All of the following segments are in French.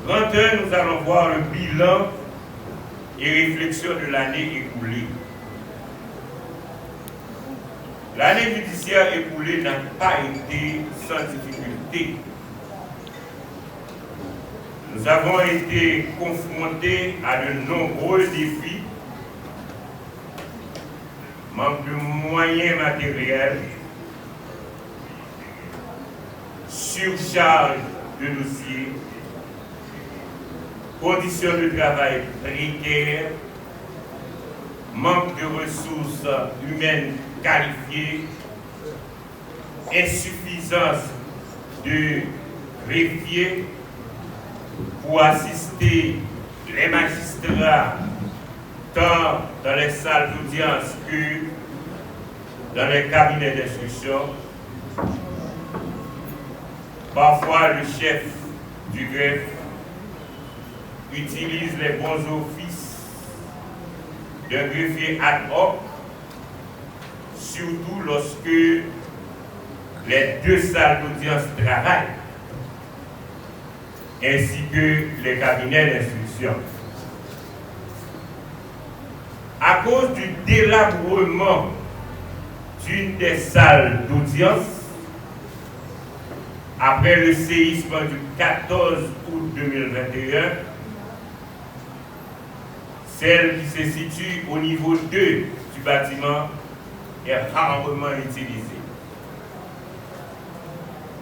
31, nous allons voir le bilan et réflexion de l'année écoulée. L'année judiciaire écoulée n'a pas été sans difficulté. Nous avons été confrontés à de nombreux défis, manque de moyens matériels, surcharge de dossiers, conditions de travail précaires, manque de ressources humaines qualifiées, insuffisance de greffiers pour assister les magistrats tant dans les salles d'audience que dans les cabinets d'instruction. Parfois, le chef du greffe utilise les bons offices d'un greffier ad hoc, surtout lorsque les deux salles d'audience travaillent, ainsi que les cabinets d'instruction. À cause du délabrement d'une des salles d'audience, après le séisme du 14 août 2021, celle qui se situe au niveau 2 du bâtiment est rarement utilisée.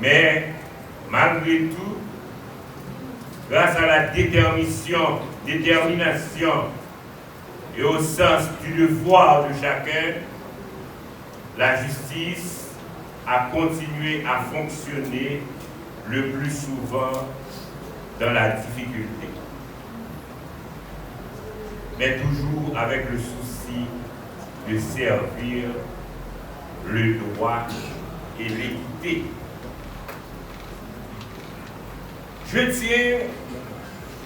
Mais malgré tout, grâce à la détermination et au sens du devoir de chacun, la justice a continué à fonctionner le plus souvent dans la difficulté, mais toujours avec le souci de servir le droit et l'équité. Je tiens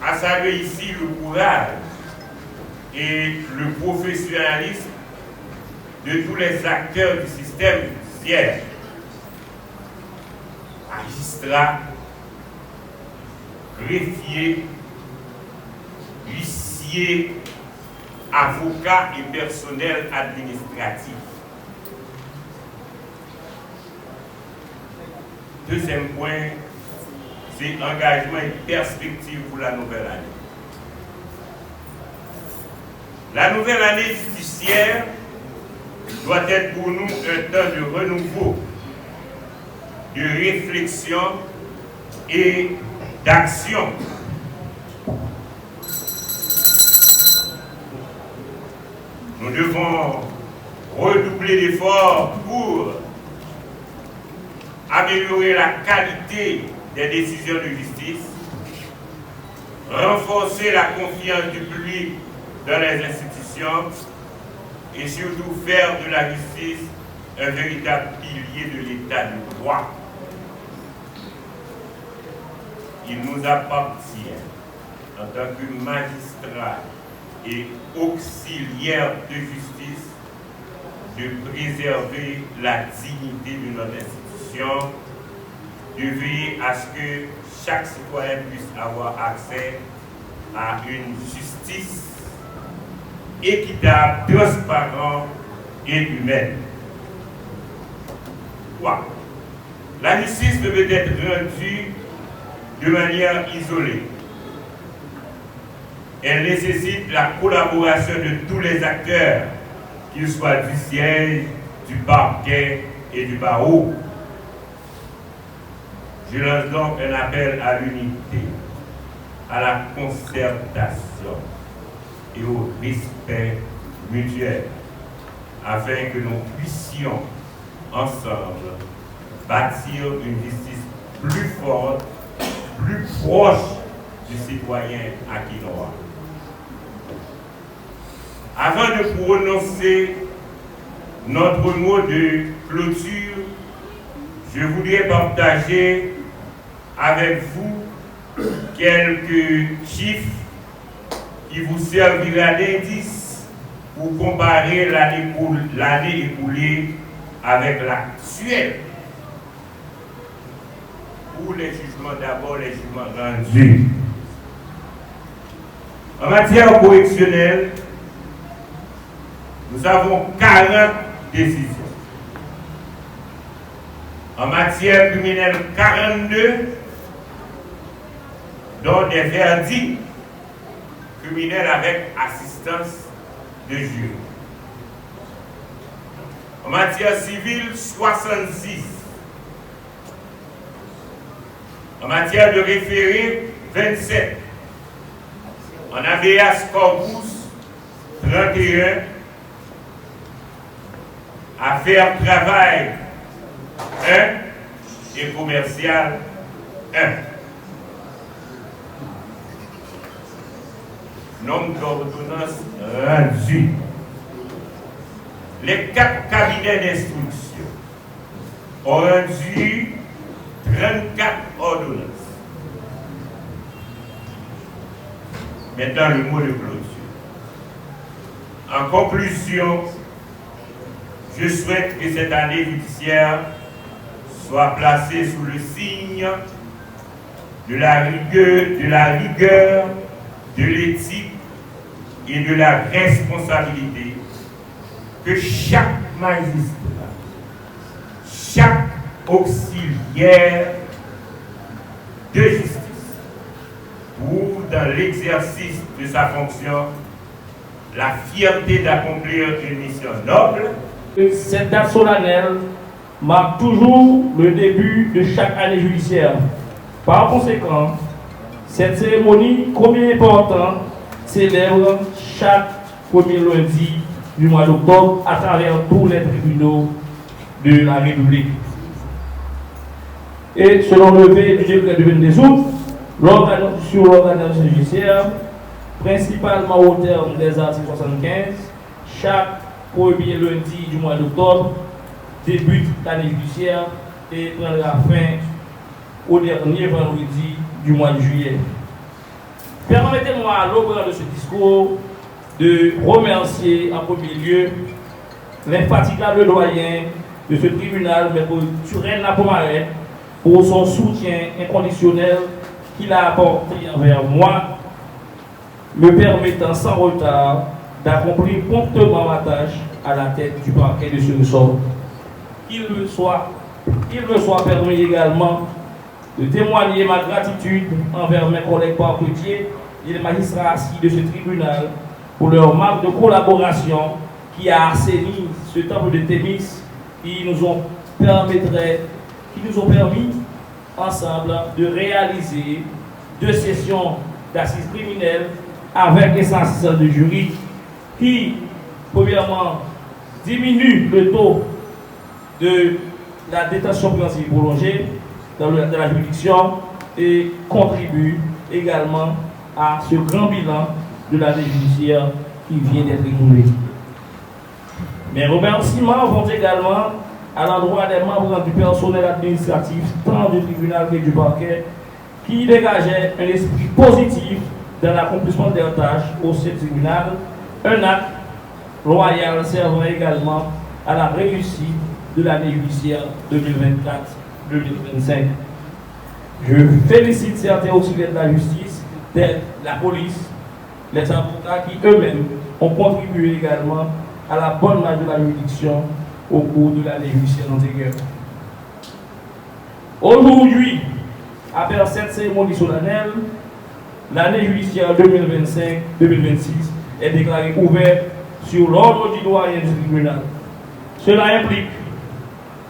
à saluer ici le courage et le professionnalisme de tous les acteurs du système judiciaire, magistrats, greffiers, huissiers, avocats et personnel administratif. Deuxième point, c'est engagement et perspective pour la nouvelle année. La nouvelle année judiciaire doit être pour nous un temps de renouveau, de réflexion et d'action. Nous devons redoubler d'efforts pour améliorer la qualité des décisions de justice, renforcer la confiance du public dans les institutions et surtout faire de la justice un véritable pilier de l'état de droit. Il nous appartient, en tant que magistrats et auxiliaires de justice, de préserver la dignité de notre institution, de veiller à ce que chaque citoyen puisse avoir accès à une justice équitable, transparente et humaine. Wow. La justice ne peut être rendue de manière isolée. Elle nécessite la collaboration de tous les acteurs, qu'ils soient du siège, du parquet et du barreau. Je lance donc un appel à l'unité, à la concertation et au respect mutuel, afin que nous puissions ensemble bâtir une justice plus forte, plus proche du citoyen aquinois. Avant de prononcer notre mot de clôture, je voudrais partager avec vous quelques chiffres qui vous servira d'indice pour comparer l'année écoulée avec l'actuelle. Pour les jugements, d'abord les jugements rendus. En matière correctionnelle, nous avons 40 décisions. En matière criminelle, 42, dont des verdicts criminels avec assistance de jury. En matière civile, 66. En matière de référé, 27. En habeas corpus, 31. Affaires travail, 1. Et commercial, 1. Nombre d'ordonnances rendues. Les 4 cabinets d'instruction ont rendu 34 ordonnances. Maintenant, le mot de clôture. En conclusion, je souhaite que cette année judiciaire soit placée sous le signe de la rigueur, de l'éthique et de la responsabilité que chaque magistrat, chaque auxiliaire de justice trouve dans l'exercice de sa fonction la fierté d'accomplir une mission noble. Cette date solennelle marque toujours le début de chaque année judiciaire. Par conséquent, cette cérémonie, combien importante, célèbre chaque premier lundi du mois d'octobre à travers tous les tribunaux de la République. Et selon le V du décret du 22 août, sur l'organisation judiciaire, principalement au terme des articles 75, chaque premier lundi du mois d'octobre débute l'année judiciaire et prendra fin au dernier vendredi du mois de juillet. Permettez-moi à l'occasion de ce discours de remercier en premier lieu l'infatigable doyen de ce tribunal, M. Turenne Lapomaret, pour son soutien inconditionnel qu'il a apporté envers moi, me permettant sans retard d'accomplir promptement ma tâche à la tête du parquet de ce ressort. Il me soit permis également de témoigner ma gratitude envers mes collègues parquetiers et les magistrats assis de ce tribunal pour leur marque de collaboration qui a assaini ce temple de Thémis qui nous ont permis ensemble de réaliser 2 sessions d'assises criminelles avec les assistants de jury qui, premièrement, diminue le taux de la détention préventive prolongée dans la juridiction et contribue également à ce grand bilan de l'année judiciaire qui vient d'être écoulée. Mes remerciements vont également à l'endroit des membres du personnel administratif, tant du tribunal que du parquet, qui dégageaient un esprit positif dans l'accomplissement de leurs tâches au sein du tribunal, un acte royal servant également à la réussite de l'année judiciaire 2024-2025. Je félicite certains auxiliaires de la justice, tels la police, les avocats qui eux-mêmes ont contribué également à la bonne marche de la juridiction au cours de l'année judiciaire antérieure. Aujourd'hui, après cette cérémonie solennelle, l'année judiciaire 2025-2026 est déclarée ouverte sur l'ordre du doyen du tribunal. Cela implique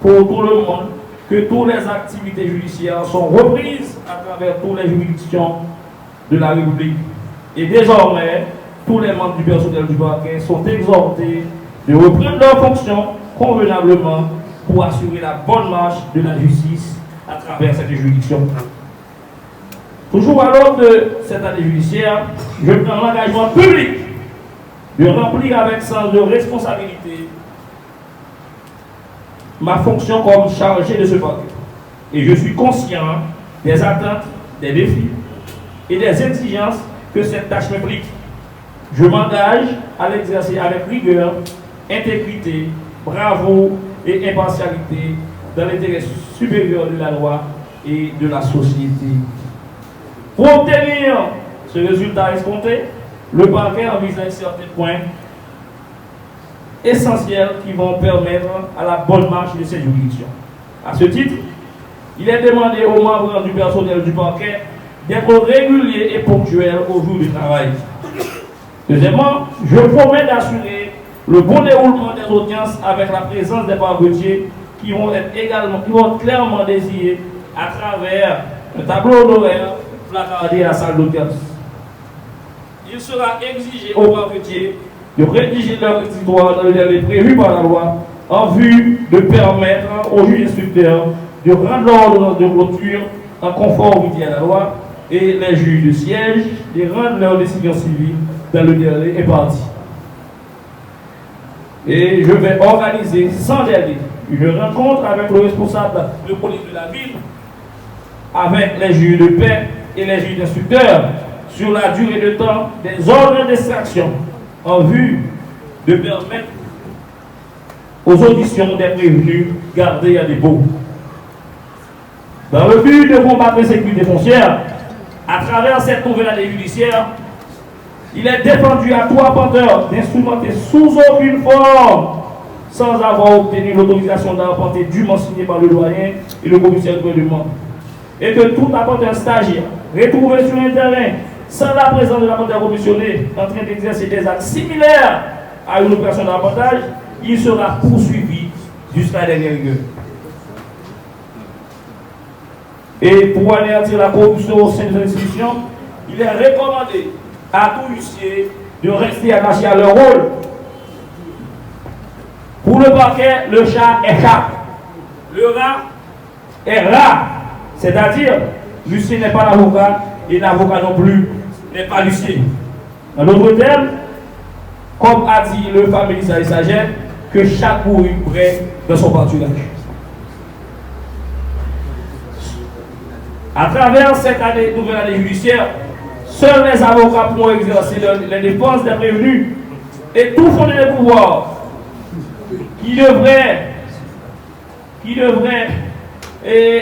pour tout le monde que toutes les activités judiciaires sont reprises à travers toutes les juridictions de la République. Et désormais, tous les membres du personnel du parquet sont exhortés de reprendre leurs fonctions convenablement pour assurer la bonne marche de la justice à travers cette juridiction. Toujours à l'ordre de cette année judiciaire, je prends l'engagement public de remplir avec sens de responsabilité ma fonction comme chargé de ce parquet. Et je suis conscient des attentes, des défis et des exigences que cette tâche m'implique. Je m'engage à l'exercer avec rigueur, intégrité, bravoure et impartialité dans l'intérêt supérieur de la loi et de la société. Pour obtenir ce résultat escompté, le parquet envisage certains points essentiels qui vont permettre à la bonne marche de cette juridiction. À ce titre, il est demandé aux membres du personnel du parquet d'être réguliers et ponctuels au jour du travail. Deuxièmement, je promets d'assurer le bon déroulement des audiences avec la présence des parquetiers qui vont clairement désignés à travers un tableau d'horaire placardé à la salle d'audience. Il sera exigé aux parquetiers de rédiger leur histoire dans le délai prévu par la loi en vue de permettre aux juges instructeurs de rendre l'ordonnance de clôture en conformité à la loi et les juges de siège de rendre leur décision civile dans le délai imparti. Et je vais organiser sans délai une rencontre avec le responsable de police de la ville, avec les juges de paix et les juges instructeurs sur la durée de temps des ordres d'extraction en vue de permettre aux auditions des prévenus gardés à dépôt. Dans le but de combattre l'insécurité foncière, à travers cette nouvelle année judiciaire, il est défendu à tout apporteur d'instrumenter sous aucune forme, sans avoir obtenu l'autorisation d'apporter dûment signée par le doyen et le commissaire de gouvernement, et que tout apporteur stagiaire retrouvé sur un terrain sans la présence de l'apporteur commissionné en train d'exercer des actes similaires à une opération d'apportage, il sera poursuivi jusqu'à la dernière rigueur. Et pour anéantir la corruption au sein des institutions, il est recommandé à tout huissier de rester attaché à leur rôle. Pour le parquet, le chat est chat. Le rat est rat. C'est-à-dire, l'huissier n'est pas l'avocat et l'avocat non plus n'est pas l'huissier. En d'autres termes, comme a dit le fameux Isaïe Saget, que chaque bourru près de son pâturage. À travers cette nouvelle année judiciaire, seuls les avocats pourront exercer les défenses des prévenus et tout fondé de pouvoir qui devrait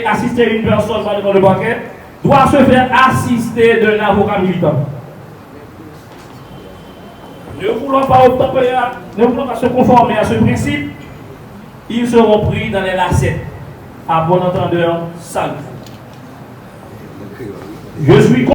assister une personne devant le parquet doit se faire assister d'un avocat militant. Ne voulant pas se conformer à ce principe, ils seront pris dans les lacets, à bon entendeur, salut. Je suis